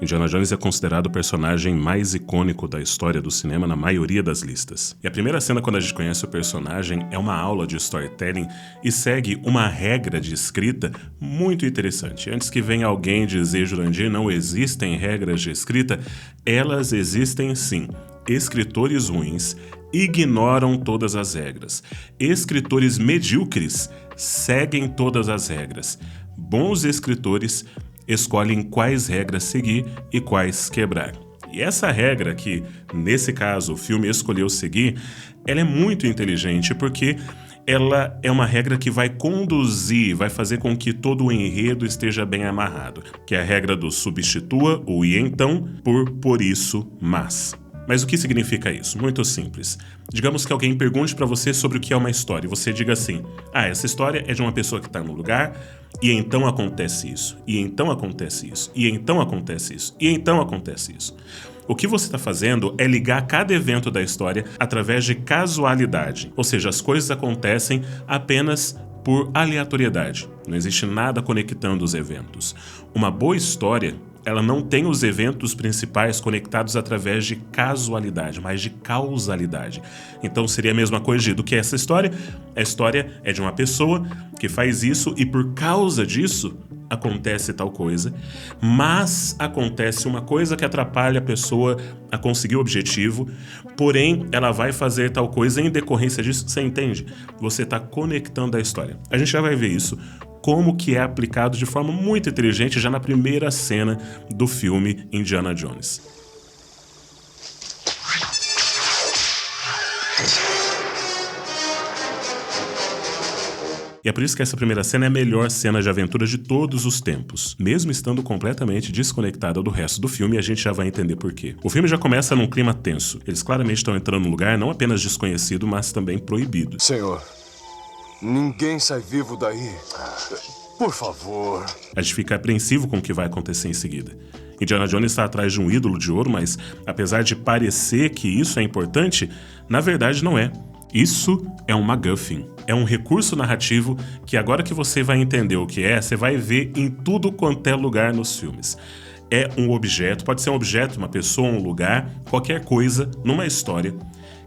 Indiana Jones é considerado o personagem mais icônico da história do cinema na maioria das listas. E a primeira cena, quando a gente conhece o personagem, é uma aula de storytelling e segue uma regra de escrita muito interessante. Antes que venha alguém dizer, Jurandir, não existem regras de escrita, elas existem sim. Escritores ruins ignoram todas as regras. Escritores medíocres seguem todas as regras. Bons escritores escolhem quais regras seguir e quais quebrar. E essa regra que, nesse caso, o filme escolheu seguir, ela é muito inteligente porque ela é uma regra que vai conduzir, vai fazer com que todo o enredo esteja bem amarrado, que é a regra do substitua o e então por isso, mas. Mas o que significa isso? Muito simples. Digamos que alguém pergunte para você sobre o que é uma história e você diga assim, essa história é de uma pessoa que está no lugar e então acontece isso, e então acontece isso, e então acontece isso, e então acontece isso. O que você está fazendo é ligar cada evento da história através de casualidade, ou seja, as coisas acontecem apenas por aleatoriedade. Não existe nada conectando os eventos. Uma boa história, ela não tem os eventos principais conectados através de casualidade, mas de causalidade. Então seria a mesma coisa do que essa história. A história é de uma pessoa que faz isso e por causa disso acontece tal coisa, mas acontece uma coisa que atrapalha a pessoa a conseguir o objetivo, porém ela vai fazer tal coisa em decorrência disso. Você entende? Você está conectando a história. A gente já vai ver isso, como que é aplicado de forma muito inteligente já na primeira cena do filme Indiana Jones. E é por isso que essa primeira cena é a melhor cena de aventura de todos os tempos. Mesmo estando completamente desconectada do resto do filme, a gente já vai entender por quê. O filme já começa num clima tenso. Eles claramente estão entrando num lugar não apenas desconhecido, mas também proibido. Senhor, ninguém sai vivo daí. Por favor. A gente fica apreensivo com o que vai acontecer em seguida. Indiana Jones está atrás de um ídolo de ouro, mas apesar de parecer que isso é importante, na verdade não é. Isso é um MacGuffin. É um recurso narrativo que agora que você vai entender o que é, você vai ver em tudo quanto é lugar nos filmes. É um objeto, pode ser um objeto, uma pessoa, um lugar, qualquer coisa numa história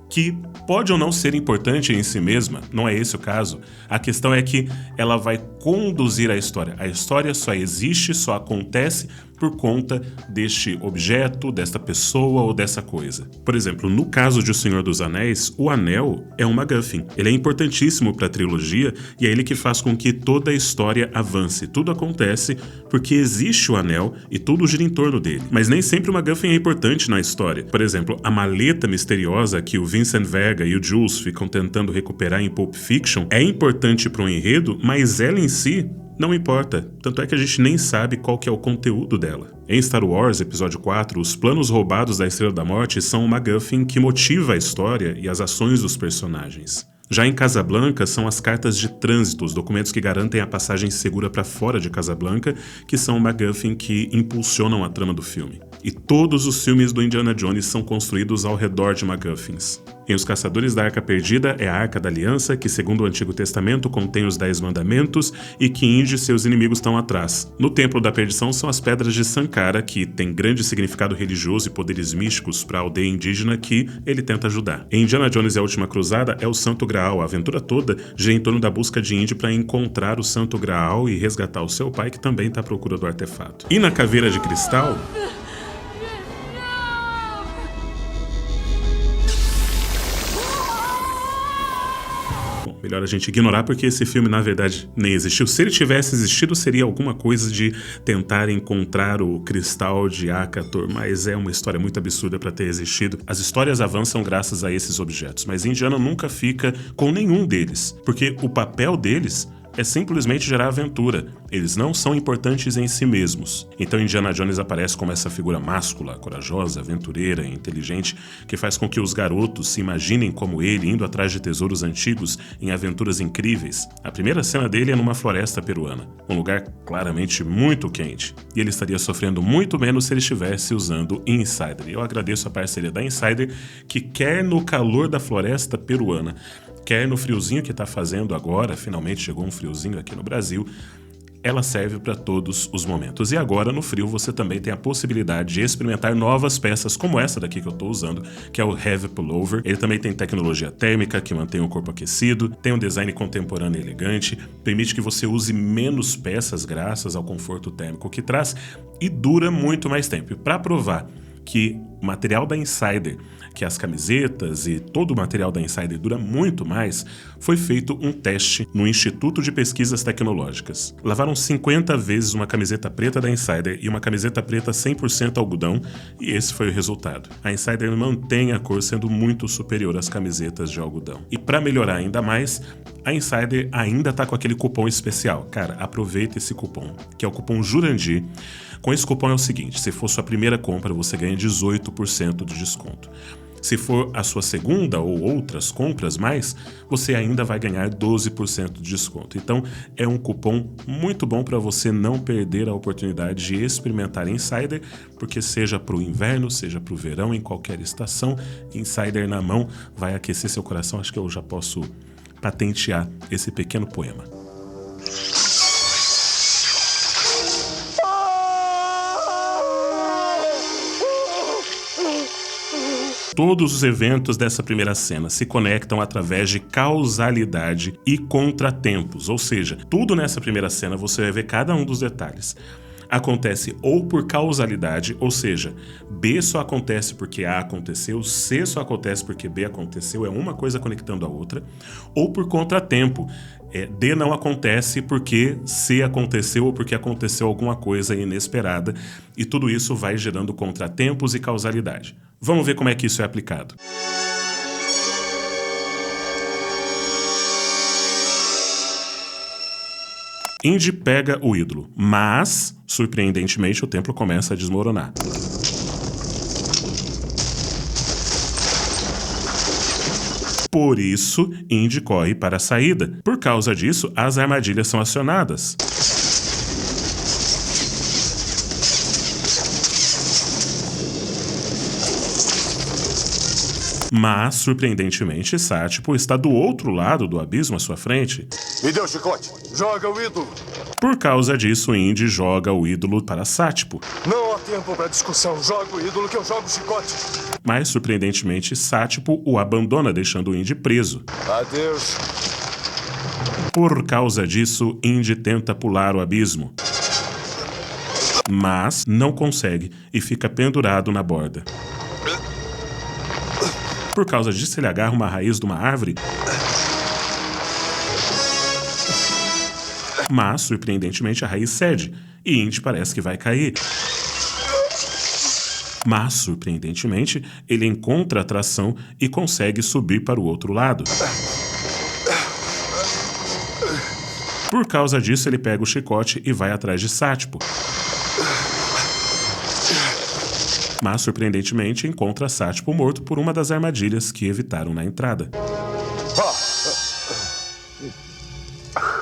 que pode ou não ser importante em si mesma, não é esse o caso. A questão é que ela vai conduzir a história. A história só existe, só acontece por conta deste objeto, desta pessoa ou dessa coisa. Por exemplo, no caso de O Senhor dos Anéis, o anel é um MacGuffin. Ele é importantíssimo para a trilogia e é ele que faz com que toda a história avance. Tudo acontece porque existe o anel e tudo gira em torno dele. Mas nem sempre o MacGuffin é importante na história. Por exemplo, a maleta misteriosa que o Vincent Vega e o Jules ficam tentando recuperar em Pulp Fiction é importante para o enredo, mas ela em si não importa, tanto é que a gente nem sabe qual que é o conteúdo dela. Em Star Wars, episódio 4, os planos roubados da Estrela da Morte são um MacGuffin que motiva a história e as ações dos personagens. Já em Casablanca, são as cartas de trânsito, os documentos que garantem a passagem segura para fora de Casablanca, que são o MacGuffin que impulsionam a trama do filme. E todos os filmes do Indiana Jones são construídos ao redor de MacGuffins. Em Os Caçadores da Arca Perdida é a Arca da Aliança, que segundo o Antigo Testamento contém os 10 mandamentos e que Indy e seus inimigos estão atrás. No Templo da Perdição são as Pedras de Sankara, que tem grande significado religioso e poderes místicos para a aldeia indígena que ele tenta ajudar. Em Indiana Jones e a Última Cruzada é o Santo Graal. A aventura toda gira em torno da busca de Indy para encontrar o Santo Graal e resgatar o seu pai, que também está à procura do artefato. E na Caveira de Cristal... Melhor a gente ignorar porque esse filme na verdade nem existiu. Se ele tivesse existido seria alguma coisa de tentar encontrar o cristal de Akator, mas é uma história muito absurda para ter existido. As histórias avançam graças a esses objetos, mas Indiana nunca fica com nenhum deles, porque o papel deles é simplesmente gerar aventura. Eles não são importantes em si mesmos. Então Indiana Jones aparece como essa figura máscula, corajosa, aventureira e inteligente, que faz com que os garotos se imaginem como ele, indo atrás de tesouros antigos em aventuras incríveis. A primeira cena dele é numa floresta peruana, um lugar claramente muito quente. E ele estaria sofrendo muito menos se ele estivesse usando Insider. Eu agradeço a parceria da Insider, que quer no calor da floresta peruana, quer no friozinho que está fazendo agora, finalmente chegou um friozinho aqui no Brasil, ela serve para todos os momentos. E agora, no frio, você também tem a possibilidade de experimentar novas peças como essa daqui que eu estou usando, que é o Heavy Pullover. Ele também tem tecnologia térmica, que mantém o corpo aquecido, tem um design contemporâneo e elegante, permite que você use menos peças graças ao conforto térmico que traz e dura muito mais tempo. E para provar que o material da Insider, que as camisetas e todo o material da Insider dura muito mais, foi feito um teste no Instituto de Pesquisas Tecnológicas. Lavaram 50 vezes uma camiseta preta da Insider e uma camiseta preta 100% algodão, e esse foi o resultado. A Insider mantém a cor sendo muito superior às camisetas de algodão. E para melhorar ainda mais, a Insider ainda tá com aquele cupom especial. Cara, aproveita esse cupom, que é o cupom Jurandir. Com esse cupom é o seguinte, se for sua primeira compra, você ganha 18% de desconto. Se for a sua segunda ou outras compras mais, você ainda vai ganhar 12% de desconto. Então, é um cupom muito bom para você não perder a oportunidade de experimentar Insider, porque seja para o inverno, seja para o verão, em qualquer estação, Insider na mão vai aquecer seu coração. Acho que eu já posso patentear esse pequeno poema. Todos os eventos dessa primeira cena se conectam através de causalidade e contratempos, ou seja, tudo nessa primeira cena você vai ver cada um dos detalhes. Acontece ou por causalidade, ou seja, B só acontece porque A aconteceu, C só acontece porque B aconteceu, é uma coisa conectando a outra, ou por contratempo. D não acontece porque C aconteceu ou porque aconteceu alguma coisa inesperada, e tudo isso vai gerando contratempos e causalidade. Vamos ver como é que isso é aplicado. Indy pega o ídolo, mas, surpreendentemente, o templo começa a desmoronar. Por isso, Indy corre para a saída. Por causa disso, as armadilhas são acionadas. Mas, surpreendentemente, Sátipo está do outro lado do abismo à sua frente. Me dê o chicote. Joga o ídolo. Por causa disso, Indy joga o ídolo para Sátipo. Não há tempo para discussão. Joga o ídolo que eu jogo o chicote. Mas, surpreendentemente, Sátipo o abandona, deixando Indy preso. Adeus. Por causa disso, Indy tenta pular o abismo. Mas não consegue e fica pendurado na borda. Por causa disso, ele agarra uma raiz de uma árvore. Mas, surpreendentemente, a raiz cede e Indy parece que vai cair. Mas, surpreendentemente, ele encontra a tração e consegue subir para o outro lado. Por causa disso, ele pega o chicote e vai atrás de Sátipo. Mas, surpreendentemente, encontra Sátipo morto por uma das armadilhas que evitaram na entrada.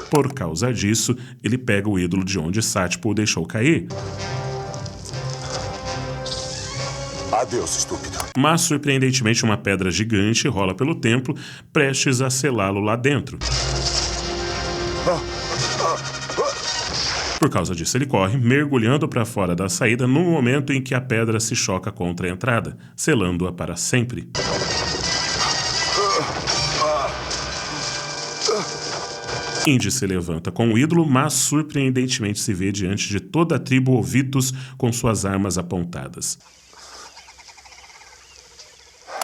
Por causa disso, ele pega o ídolo de onde Sátipo o deixou cair. Adeus, estúpido. Mas, surpreendentemente, uma pedra gigante rola pelo templo, prestes a selá-lo lá dentro. Por causa disso, ele corre, mergulhando para fora da saída no momento em que a pedra se choca contra a entrada, selando-a para sempre. Indy se levanta com o ídolo, mas surpreendentemente se vê diante de toda a tribo Ovitos com suas armas apontadas.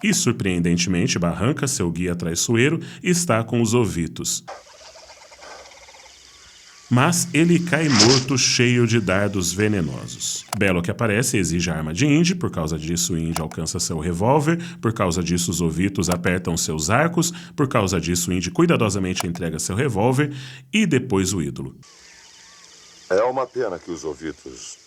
E, surpreendentemente, Barranca, seu guia traiçoeiro, está com os Ovitos. Mas ele cai morto, cheio de dardos venenosos. Belloc aparece e exige a arma de Indy, por causa disso Indy alcança seu revólver, por causa disso os Ovitos apertam seus arcos, por causa disso Indy cuidadosamente entrega seu revólver e depois o ídolo. É uma pena que os Ovitos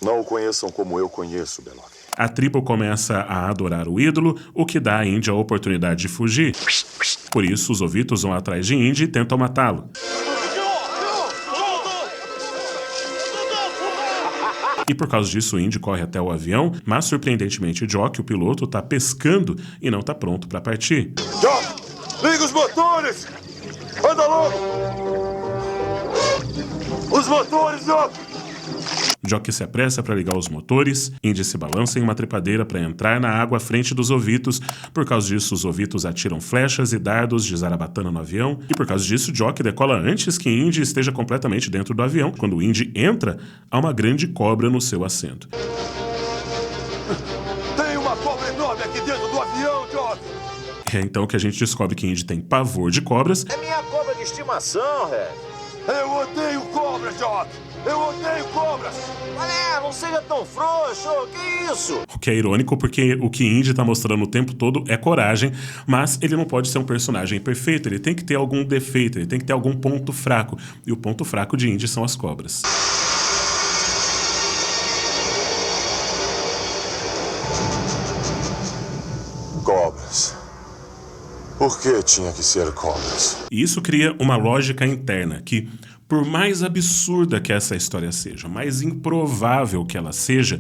não o conheçam como eu conheço, Belloc. A tribo começa a adorar o ídolo, o que dá a Indy a oportunidade de fugir. Por isso, os Ovitos vão atrás de Indy e tentam matá-lo. E por causa disso, o Indy corre até o avião, mas surpreendentemente Jock, o piloto, está pescando e não está pronto para partir. Jock, liga os motores! Anda logo! Os motores, Jock! Jock se apressa para ligar os motores, Indy se balança em uma trepadeira para entrar na água à frente dos ovitos. Por causa disso, os ovitos atiram flechas e dardos de zarabatana no avião. E por causa disso, Jock decola antes que Indy esteja completamente dentro do avião. Quando Indy entra, há uma grande cobra no seu assento. Tem uma cobra enorme aqui dentro do avião, Jock! É então que a gente descobre que Indy tem pavor de cobras. É minha cobra de estimação, Red. Eu odeio cobras, Jock! Eu odeio cobras! Olha, não seja tão frouxo, que isso? O que é irônico porque o que Indy tá mostrando o tempo todo é coragem, mas ele não pode ser um personagem perfeito, ele tem que ter algum defeito, ele tem que ter algum ponto fraco. E o ponto fraco de Indy são as cobras. Cobras. Por que tinha que ser cobras? E isso cria uma lógica interna que, por mais absurda que essa história seja, mais improvável que ela seja,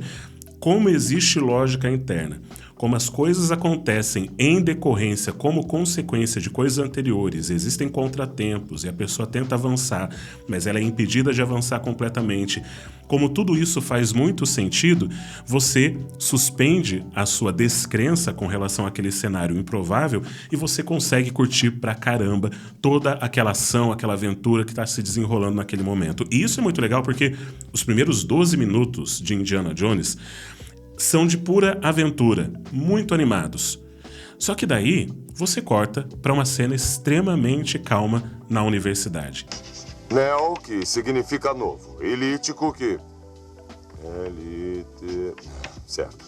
como existe lógica interna, como as coisas acontecem em decorrência, como consequência de coisas anteriores, existem contratempos e a pessoa tenta avançar, mas ela é impedida de avançar completamente. Como tudo isso faz muito sentido, você suspende a sua descrença com relação àquele cenário improvável e você consegue curtir pra caramba toda aquela ação, aquela aventura que está se desenrolando naquele momento. E isso é muito legal porque os primeiros 12 minutos de Indiana Jones são de pura aventura, muito animados. Só que daí você corta para uma cena extremamente calma na universidade. Neo, que significa novo. Elítico, que... Elite... Certo.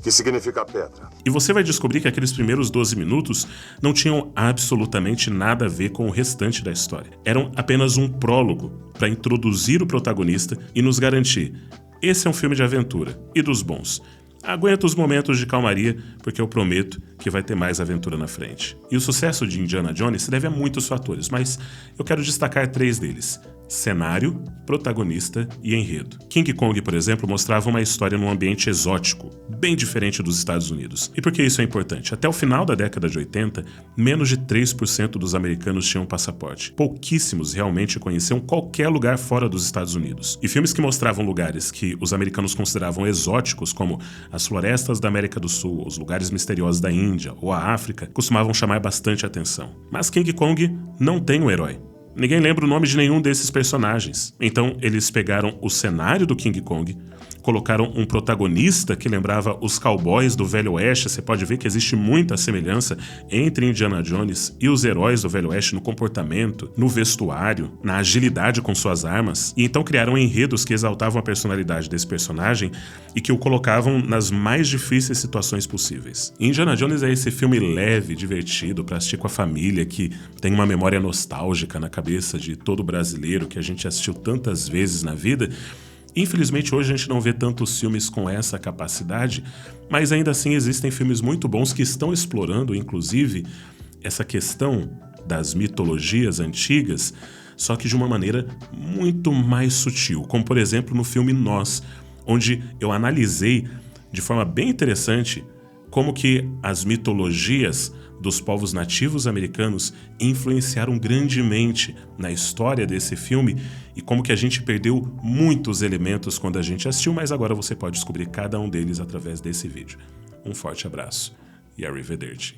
Que significa pedra. E você vai descobrir que aqueles primeiros 12 minutos não tinham absolutamente nada a ver com o restante da história. Eram apenas um prólogo para introduzir o protagonista e nos garantir: esse é um filme de aventura e dos bons. Aguenta os momentos de calmaria, porque eu prometo que vai ter mais aventura na frente. E o sucesso de Indiana Jones se deve a muitos fatores, mas eu quero destacar 3 deles: cenário, protagonista e enredo. King Kong, por exemplo, mostrava uma história num ambiente exótico, bem diferente dos Estados Unidos. E por que isso é importante? Até o final da década de 80, menos de 3% dos americanos tinham passaporte. Pouquíssimos realmente conheciam qualquer lugar fora dos Estados Unidos. E filmes que mostravam lugares que os americanos consideravam exóticos, como as florestas da América do Sul, os lugares misteriosos da Índia ou a África, costumavam chamar bastante atenção. Mas King Kong não tem um herói. Ninguém lembra o nome de nenhum desses personagens. Então eles pegaram o cenário do King Kong, colocaram um protagonista que lembrava os cowboys do Velho Oeste. Você pode ver que existe muita semelhança entre Indiana Jones e os heróis do Velho Oeste no comportamento, no vestuário, na agilidade com suas armas. E então criaram enredos que exaltavam a personalidade desse personagem e que o colocavam nas mais difíceis situações possíveis. Indiana Jones é esse filme leve, divertido, para assistir com a família, que tem uma memória nostálgica na cabeça de todo brasileiro que a gente assistiu tantas vezes na vida. Infelizmente, hoje a gente não vê tantos filmes com essa capacidade, mas ainda assim existem filmes muito bons que estão explorando, inclusive, essa questão das mitologias antigas, só que de uma maneira muito mais sutil, como por exemplo no filme Nós, onde eu analisei de forma bem interessante como que as mitologias dos povos nativos americanos influenciaram grandemente na história desse filme e como que a gente perdeu muitos elementos quando a gente assistiu, mas agora você pode descobrir cada um deles através desse vídeo. Um forte abraço e arrivederci.